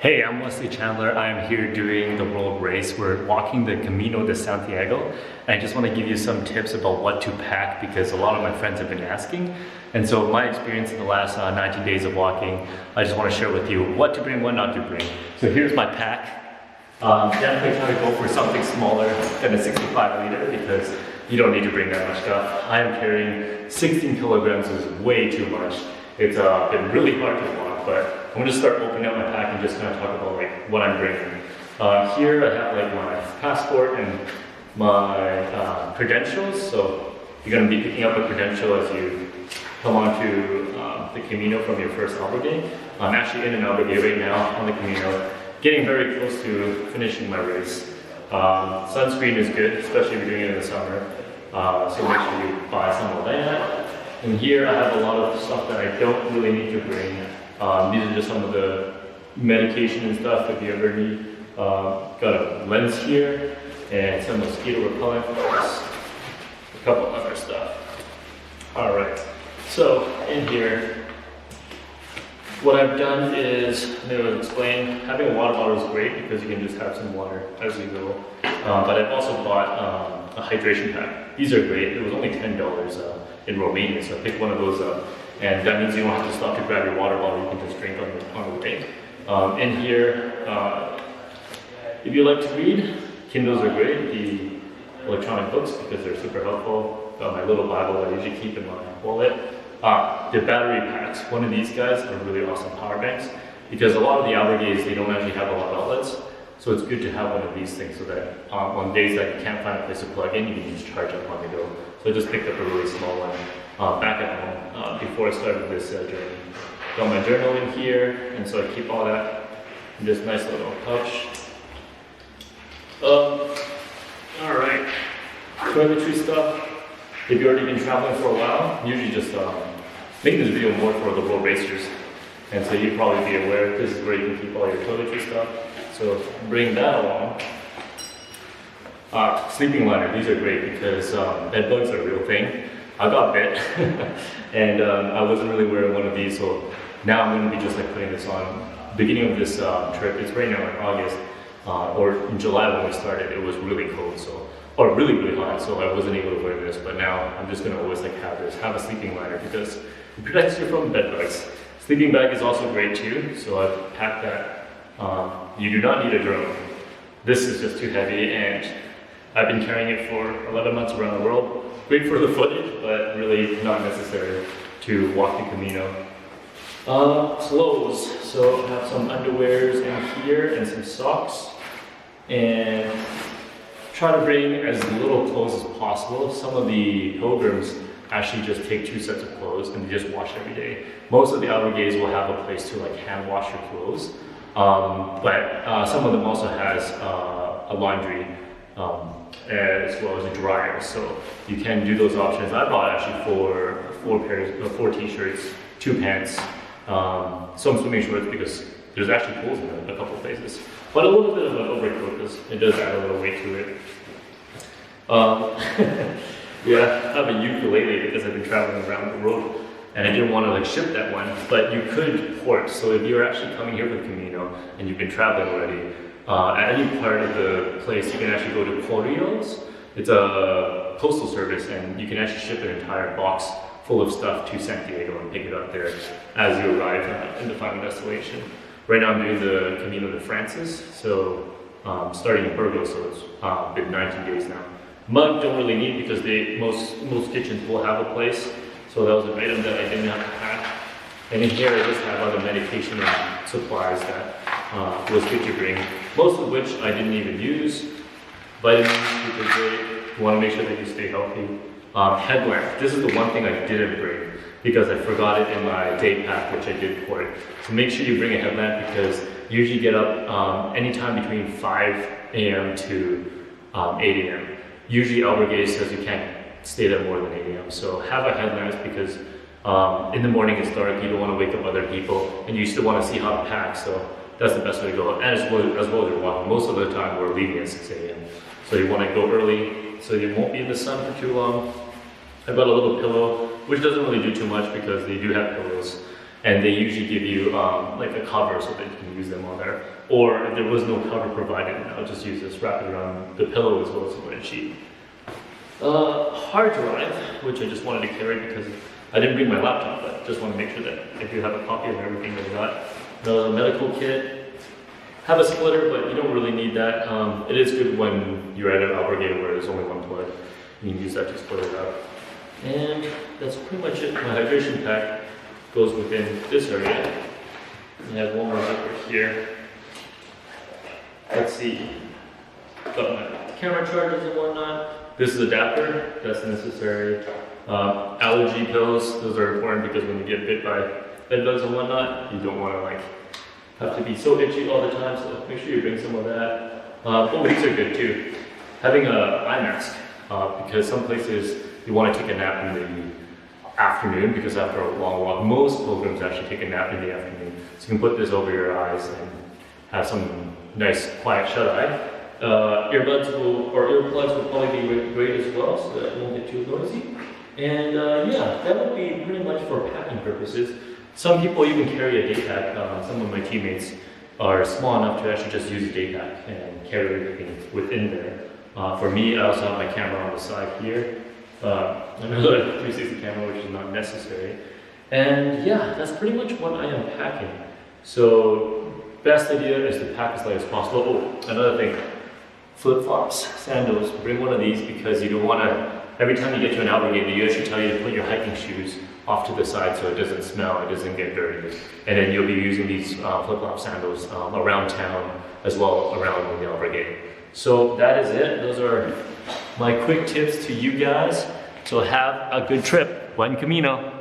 Hey, I'm Wesley Chandler. I'm here doing the road race. We're walking the Camino de Santiago. And I just want to give you some tips about what to pack because a lot of my friends have been asking. And so my experience in the last 19 days of walking, I just want to share with you what to bring, what not to bring. So here's my pack. Definitely try to go for something smaller than a 65 liter because you don't need to bring that much stuff. I am carrying 16 kilograms, which is way too much. It's been really hard to walk, but I'm going to start opening up my pack and just kind of talk about like what I'm bringing. Here I have like my passport and my credentials. So you're going to be picking up a credential as you come onto the Camino from your first albergue. I'm actually in an albergue right now on the Camino, getting very close to finishing my race. Sunscreen is good, especially if you're doing it in the summer. So make sure you buy some of that. And here I have a lot of stuff that I don't really need to bring. These are just some of the medication and stuff if you ever need. Got a lens here and some mosquito repellent, a couple other stuff. All right, so in here, what I've done is, I'm going to explain, having a water bottle is great because you can just have some water as you go. But I've also bought a hydration pack. These are great. It was only $10 in Romania, so I picked one of those up. And that means you don't have to stop to grab your water bottle, you can just drink on the way. In here, if you like to read, Kindles are great, the electronic books, because they're super helpful. Got my little Bible that I usually keep in my wallet. The battery packs, one of these guys are really awesome power banks, because a lot of the albergues, they don't actually have a lot of outlets. So it's good to have one of these things so that on days that you can't find a place to plug in, you can just charge up on the go. So I just picked up a really small one back at home before I started this journey. Got my journal in here, and so I keep all that in this nice little pouch. Alright, toiletry stuff. If you've already been traveling for a while, usually just make this video more for the road racers. And so you'll probably be aware this is where you can keep all your toiletry stuff. So bring that along. Sleeping liner, these are great because bed bugs are a real thing. I got bit and I wasn't really wearing one of these, so now I'm going to be just like putting this on. Beginning of this trip, it's right now in August, or in July when we started, it was really cold, or really hot, so I wasn't able to wear this, but now I'm just going to always like have a sleeping liner because it protects you from bed bugs. Sleeping bag is also great too, so I've packed that. You do not need a drone. This is just too heavy, and I've been carrying it for 11 months around the world. Great for the footage, but really not necessary to walk the Camino. Clothes. So I have some underwears in here and some socks. And try to bring as little clothes as possible. Some of the pilgrims actually just take 2 sets of clothes and they just wash every day. Most of the albergues will have a place to like hand wash your clothes. But some of them also has a laundry as well as a dryer, so you can do those options. I bought actually four t-shirts, 2 pants, some swimming shorts because there's actually pools in a couple of places, but a little bit of an overcoat because it does add a little weight to it. Yeah, I have a ukulele because I've been traveling around the world and I didn't want to like ship that one, but you could port. So if you're actually coming here for the Camino and you've been traveling already, at any part of the place, you can actually go to Correos. It's a postal service, and you can actually ship an entire box full of stuff to Santiago and pick it up there as you arrive in the final destination. Right now I'm doing the Camino de Francis, so starting in Burgos, so it's been 19 days now. Mug don't really need because most kitchens will have a place, so that was an item that I didn't have to pack. And in here I just have other medication and supplies that was good to bring, most of which I didn't even use. Vitamins, super great. You want to make sure that you stay healthy. Headlamp, this is the one thing I didn't bring because I forgot it in my day pack, which I did port. So make sure you bring a headlamp because you usually get up anytime between 5 a.m. to 8 a.m. Usually albergue says you can't stay there more than 8 a.m. So have a headlamp because in the morning it's dark, you don't want to wake up other people, and you still want to see how to pack, so that's the best way to go. And as well as you're walking, most of the time we're leaving at 6 a.m. So you want to go early, so you won't be in the sun for too long. I've got a little pillow, which doesn't really do too much because they do have pillows And they usually give you like a cover so that you can use them on there. Or if there was no cover provided, I'll just use this, wrap it around the pillow as well as the windshield sheet. Hard drive, which I just wanted to carry because I didn't bring my laptop, but just want to make sure that I do have a copy of everything I got. The medical kit, have a splitter, but you don't really need that. It is good when you're at an albergue where there's only one plug. You can use that to split it up. And that's pretty much it. My hydration pack goes within this area. I have one more zipper here. Let's see. Got my camera chargers and whatnot. This is adapter, that's necessary. Allergy pills, those are important because when you get bit by bed bugs and whatnot, you don't want to like have to be so itchy all the time, so make sure you bring some of that. Oh, these are good too. Having an eye mask, because some places you want to take a nap in the afternoon because after a long walk, most pilgrims actually take a nap in the afternoon. So you can put this over your eyes and have some nice quiet shut-eye. Earbuds or earplugs will probably be great as well, so that it won't get too noisy. And yeah, that would be pretty much for packing purposes. Some people even carry a day pack. Some of my teammates are small enough to actually just use a day pack and carry everything within there. For me, I also have my camera on the side here. Another 360 camera, which is not necessary. And yeah, that's pretty much what I am packing. So, best idea is to pack as light as possible. Oh, another thing, flip-flops, sandals. Bring one of these because you don't want to, every time you get to an albergue, they usually tell you to put your hiking shoes off to the side so it doesn't smell, it doesn't get dirty. And then you'll be using these flip-flop sandals around town as well around the albergue. So that is it. Those are my quick tips to you guys. So have a good trip. Buen camino.